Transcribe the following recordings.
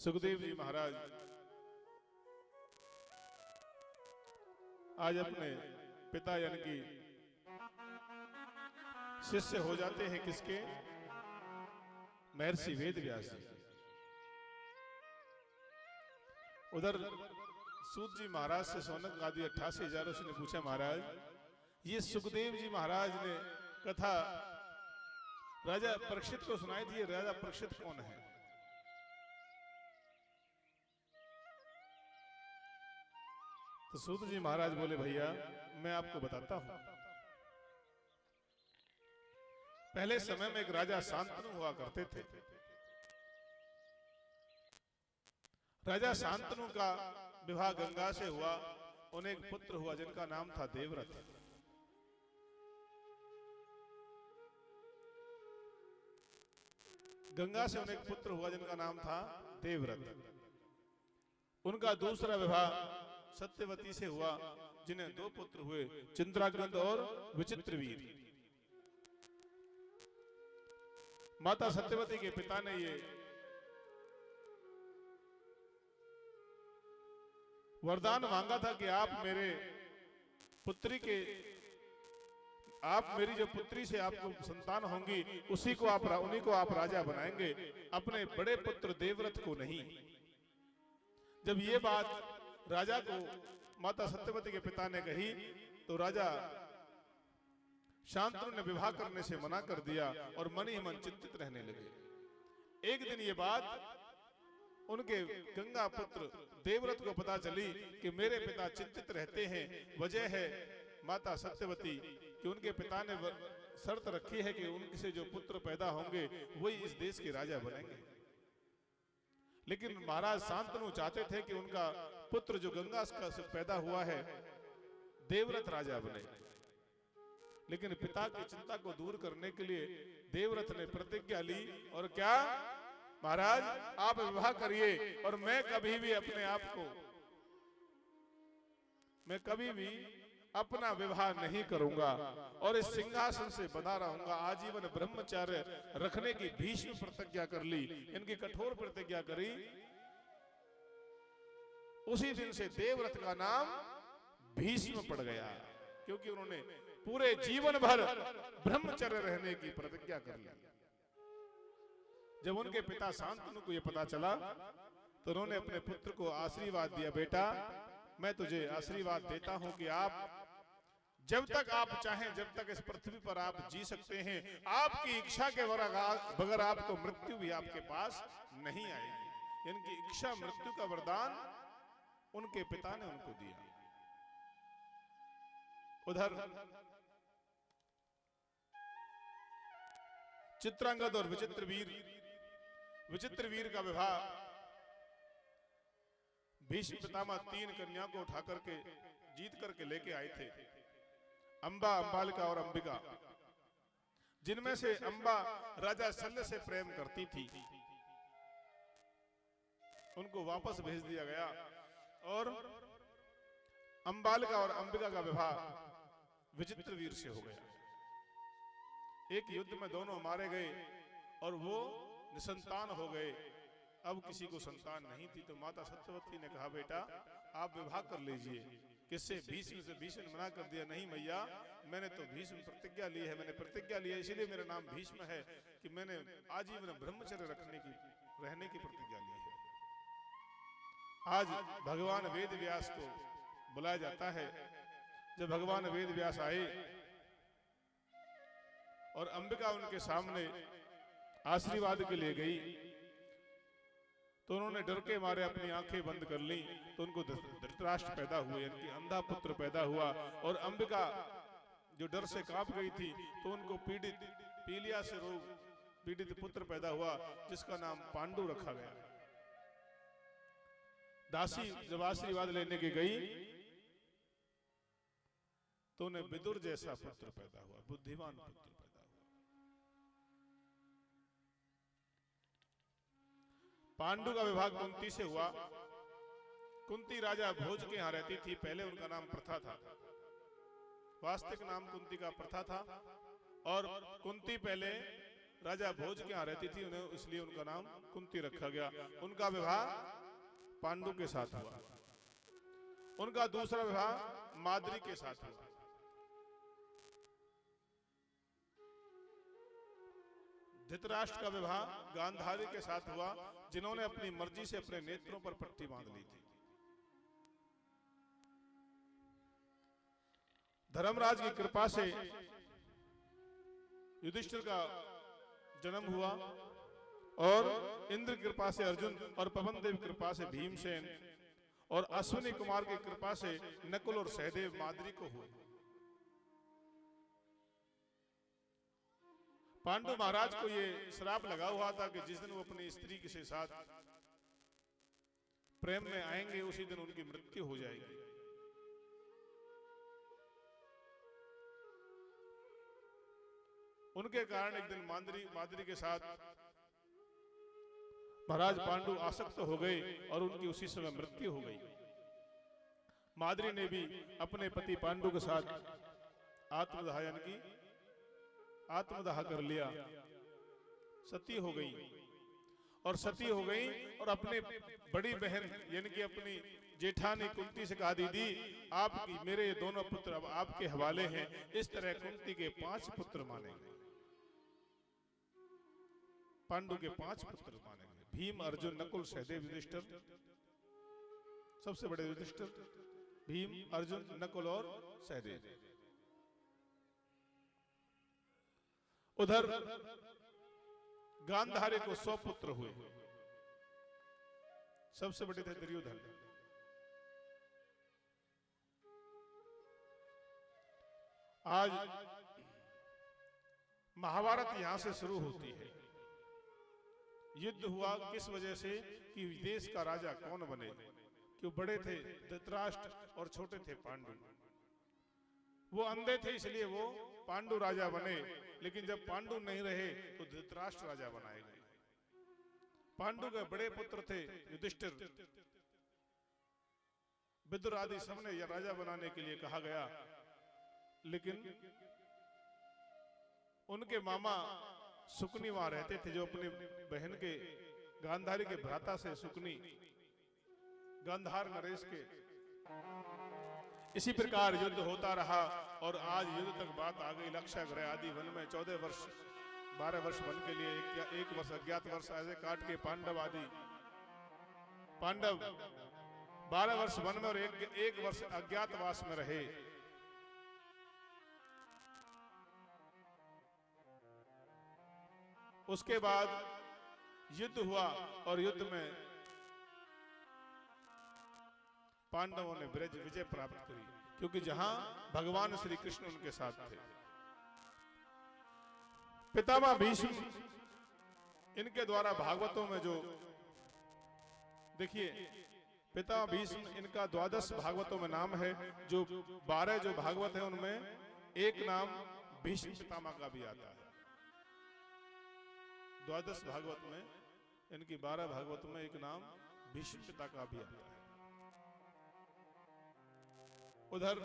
सुखदेव जी महाराज आज अपने पिता यानी कि शिष्य हो जाते हैं किसके? महर्षि वेद व्यास जी। उधर सूत जी महाराज से सौनक आदि 88,000 उसने पूछा, महाराज ये सुखदेव जी महाराज ने कथा राजा परीक्षित को सुनाई थी, राजा परीक्षित कौन है? तो सूत जी महाराज बोले, भैया मैं आपको बताता हूं। पहले समय में एक राजा शांतनु हुआ करते थे। राजा शांतनु का विवाह गंगा से हुआ। उन्हें एक पुत्र हुआ जिनका नाम था देवव्रत। गंगा से उन्हें एक पुत्र हुआ जिनका नाम था देवव्रत। उनका दूसरा विवाह सत्यवती से हुआ, जिन्हें 2 पुत्र हुए, चिंद्रागंध और विचित्रवीर। माता सत्यवती के पिता ने ये वरदान मांगा था कि आप मेरी जो पुत्री से आपको संतान होंगी उन्हीं को आप राजा बनाएंगे, अपने बड़े पुत्र देवव्रत को नहीं। जब ये बात राजा को माता सत्यवती के पिता ने कही तो राजा शांतनु ने विवाह करने से मना कर दिया और मन ही मन चिंतित रहने लगे। एक दिन ये बात उनके गंगा पुत्र देवव्रत को पता चली कि मेरे पिता चिंतित रहते हैं। वजह है माता सत्यवती कि उनके पिता ने शर्त रखी है कि उनसे जो पुत्र पैदा होंगे वही इस देश के राजा बनेंगे। लेकिन महाराज शांतनु चाहते थे कि उनका पुत्र जो गंगा से पैदा हुआ है देवव्रत राजा बने। लेकिन पिता की चिंता को दूर करने के लिए देवव्रत ने प्रतिज्ञा ली, और क्या? महाराज आप विवाह करिए और मैं कभी भी अपना विवाह नहीं करूंगा और इस सिंहासन से बना रहूंगा। आजीवन ब्रह्मचर्य रखने की भीष्म प्रतिज्ञा कर ली। इनकी कठोर प्रतिज्ञा करी। उसी दिन से देवव्रत का नाम भीष्म पड़ गया, क्योंकि उन्होंने पूरे जीवन भर ब्रह्मचर्य रहने की प्रतिज्ञा कर ली। जब उनके पिता शांतनु को यह पता चला तो उन्होंने अपने पुत्र को आशीर्वाद दिया, बेटा मैं तुझे आशीर्वाद देता हूं कि आप जब तक आप चाहें, जब तक इस पृथ्वी पर आप जी सकते हैं, आपकी इच्छा के बगैर आपको मृत्यु भी आपके पास नहीं आएगी। इनकी इच्छा मृत्यु का वरदान उनके पिता ने उनको दिया। उधर चित्रांगद और विचित्रवीर का विवाह भीष्म पितामह 3 कन्या को उठा करके जीत करके लेके आए थे, अंबा, अंबालिका और अंबिका, जिनमें से अंबा राजा शल्य से प्रेम करती थी। उनको वापस भेज दिया गया और अंबालिका और अंबिका का विवाह विचित्रवीर से हो गया। एक युद्ध में दोनों मारे गए और वो निसंतान हो गए। अब किसी को संतान नहीं थी तो माता सत्यवती ने कहा, बेटा आप विवाह कर लीजिए। किससे? भीष्म से। भीष्म ने मना कर दिया, नहीं मैया मैंने तो भीष्म प्रतिज्ञा ली है, मैंने प्रतिज्ञा ली है इसीलिए मेरा नाम भीष्म है कि मैंने आजीवन ब्रह्मचर्य रहने की प्रतिज्ञा ली है। आज भगवान वेद व्यास को बुलाया जाता है। जब भगवान वेद व्यास आए और अंबिका उनके सामने आशीर्वाद के लिए गई तो उन्होंने डर के मारे अपनी आंखें बंद कर ली। तो उनको धृतराष्ट्र पैदा हुए, यानी अंधा पुत्र पैदा हुआ। और अंबिका जो डर से कांप गई थी तो उनको पीलिया से रोग पीड़ित पुत्र पैदा हुआ जिसका नाम पांडु रखा गया। दासी जब आशीर्वाद लेने की गई तो उन्हें विदुर जैसा पुत्र पैदा हुआ, बुद्धिमान पुत्र पैदा हुआ। पांडु का विवाह कुंती से हुआ। कुंती राजा भोज के यहां रहती थी। पहले उनका नाम प्रथा था, वास्तविक नाम कुंती का प्रथा था। और कुंती पहले राजा भोज के यहाँ रहती थी, उन्हें इसलिए उनका नाम कुंती रखा गया। उनका विवाह पांडु के साथ हुआ। उनका दूसरा विवाह माद्री के साथ हुआ। धृतराष्ट्र का विवाह गांधारी के साथ हुआ, जिन्होंने अपनी मर्जी से अपने नेत्रों पर पट्टी बांध ली थी। धर्मराज की कृपा से युधिष्ठिर का जन्म हुआ और इंद्र की कृपा से अर्जुन और पवन देव की कृपा से भीमसेन और अश्विनी कुमार की कृपा से नकुल और सहदेव माद्री को हुए। पांडु महाराज को ये श्राप लगा हुआ था कि जिस दिन वो अपनी स्त्री के साथ प्रेम में आएंगे उसी दिन उनकी मृत्यु हो जाएगी। उनके कारण एक दिन माद्री के साथ महाराज पांडु आसक्त हो गए और उनकी उसी समय मृत्यु हो गई। माद्री ने भी अपने पति पांडु के साथ आत्मदाह कर लिया, सती हो गई और अपने बड़ी बहन यानी कि अपनी जेठानी कुंती से कहा, दीदी आपकी मेरे दोनों पुत्र अब आपके हवाले हैं। इस तरह कुंती के 5 पुत्र माने गए, पांडु के 5 पुत्र माने गए। भीम, अर्जुन, नकुल, सहदेव, युधिष्ठिर, सबसे बड़े युधिष्ठिर, भीम, अर्जुन, नकुल और सहदेव। उधर गांधारी को 100 पुत्र हुए, सबसे बड़े थे दुर्योधन। आज महाभारत यहां से शुरू होती है। युद्ध हुआ किस वजह से कि देश का राजा कौन बने, क्यों बड़े थे धृतराष्ट्र और छोटे थे पांडु। वो अंधे थे इसलिए वो पांडु राजा बने, लेकिन जब पांडु नहीं रहे तो धृतराष्ट्र राजा बनाए गए। पांडु के बड़े पुत्र थे युधिष्ठिर, विदुर आदि सबने यह राजा बनाने के लिए कहा गया, लेकिन उनके मामा सुकनी वहां रहते थे, जो अपनी बहन के गांधारी के भ्राता से सुकनी गांधार नरेश के। इसी प्रकार युद्ध होता रहा और आज युद्ध तक बात आ गई। लक्षागृह आदि वन में 14 वर्ष 12 वर्ष वन के लिए एक वर्ष अज्ञात वर्ष ऐसे काट के पांडव 12 वर्ष वन में और एक वर्ष अज्ञातवास में रहे। उसके बाद युद्ध हुआ और युद्ध में पांडवों ने ब्रज विजय प्राप्त करी, क्योंकि जहां भगवान श्री कृष्ण उनके साथ थे। पितामह भीष्म, इनके द्वारा भागवतों में जो देखिए, पितामह भीष्म इनका 12 भागवतों में नाम है। जो 12 जो भागवत है उनमें एक नाम भीष्म पितामह का भी आता है। 12 भागवत में इनकी 12 भागवत में एक नाम भीष्म पिता का भी आता है। उधर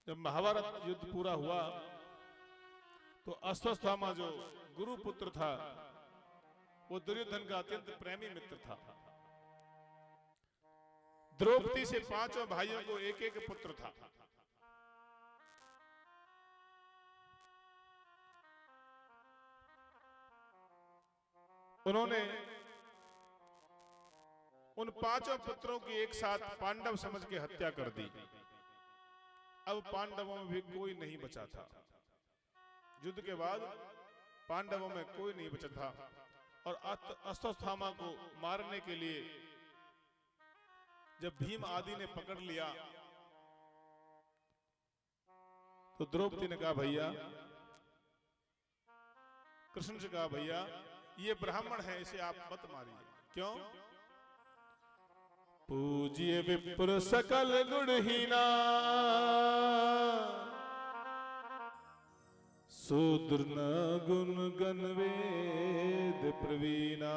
जब महाभारत युद्ध पूरा हुआ तो अश्वत्थामा जो गुरु पुत्र था वो दुर्योधन का अत्यंत प्रेमी मित्र था। द्रौपदी से 5 भाइयों को एक एक पुत्र था। उन्होंने उन 5 पुत्रों की एक साथ पांडव समझ के हत्या कर दी। अब पांडवों में भी कोई नहीं बचा था। युद्ध के बाद पांडवों में कोई नहीं बचा था और अश्वत्थामा को मारने के लिए जब भीम आदि ने पकड़ लिया तो द्रौपदी ने कहा, भैया, कृष्ण से कहा, भैया ये ब्राह्मण है, इसे आप मत मारिए। क्यों? पूज्य विप्र सकल गुणहीना, शूद्र न गुण गण वेद प्रवीणा।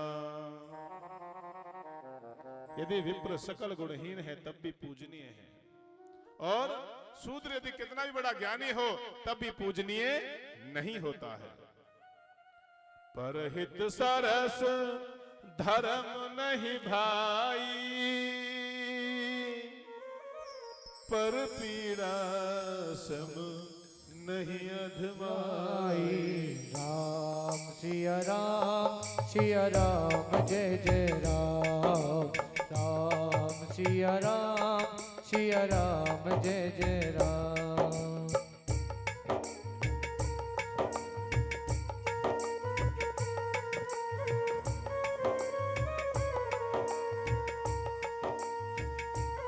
यदि विप्र सकल गुणहीन है तब भी पूजनीय है, और शूद्र यदि कितना भी बड़ा ज्ञानी हो तब भी पूजनीय नहीं होता है। परहित सरस धर्म नहीं भाई, पर पीड़ा सम नहीं अधमाई। राम सिया राम जय जय राम। राम सिया राम जय जय राम।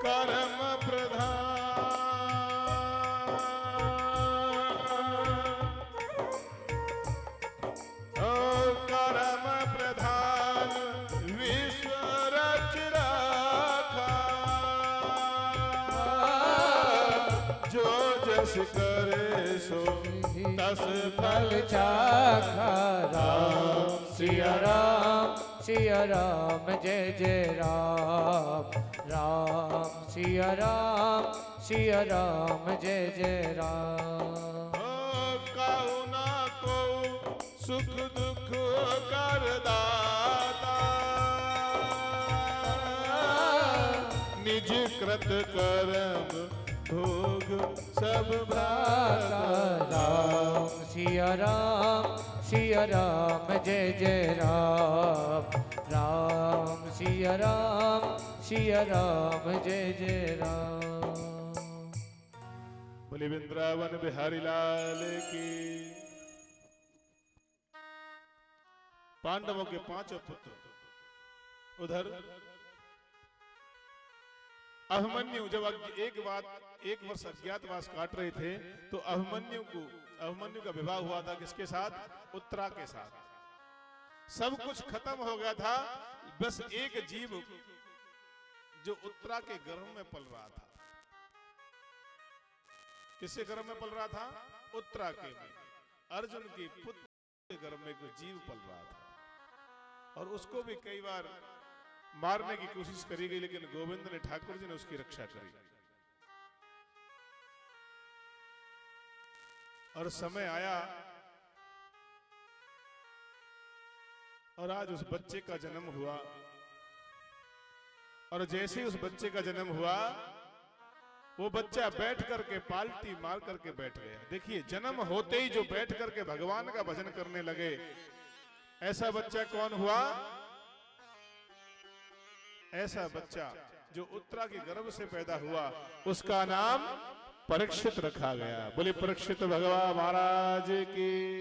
कर्म प्रधान कर्म प्रधान विश्व रच रखा, जो जस करे सो तस फल चाखा। राम सिया राम जय जय राम। राम सिया राम जय जय राम। कहु ना को सुख दुख कर दाता, निज कृत कर्म भोग सब भ्राता। राम सिया राम जय जय राम। राम सिया राम जय जय राम। बोले वृंदावन बिहारी लाल की। पांडवों के 5 पुत्र, उधर अभिमन्यु जब एक वर्ष अज्ञातवास काट रहे थे, तो अभिमन्यु का विवाह हुआ था किसके साथ? उत्तरा के साथ। सब कुछ खत्म हो गया था, बस एक जीव जो उत्तरा के गर्भ में पल रहा था। किसके गर्भ में पल रहा था? उत्तरा के में। अर्जुन की पुत्र के गर्भ में कोई जीव पल रहा था, और उसको भी कई बार मारने की कोशिश करी गई, लेकिन गोविंद ने, ठाकुर जी ने उसकी रक्षा करी। और समय आया और आज उस बच्चे का जन्म हुआ, और जैसे ही उस बच्चे का जन्म हुआ, वो बच्चा बैठ करके पाल्टी मार करके बैठ गया। देखिए, जन्म होते ही जो बैठ करके भगवान का भजन करने लगे, ऐसा बच्चा कौन हुआ? ऐसा बच्चा जो उत्तरा के गर्भ से पैदा हुआ, उसका नाम परीक्षित रखा गया। बोले परीक्षित भगवान महाराज की।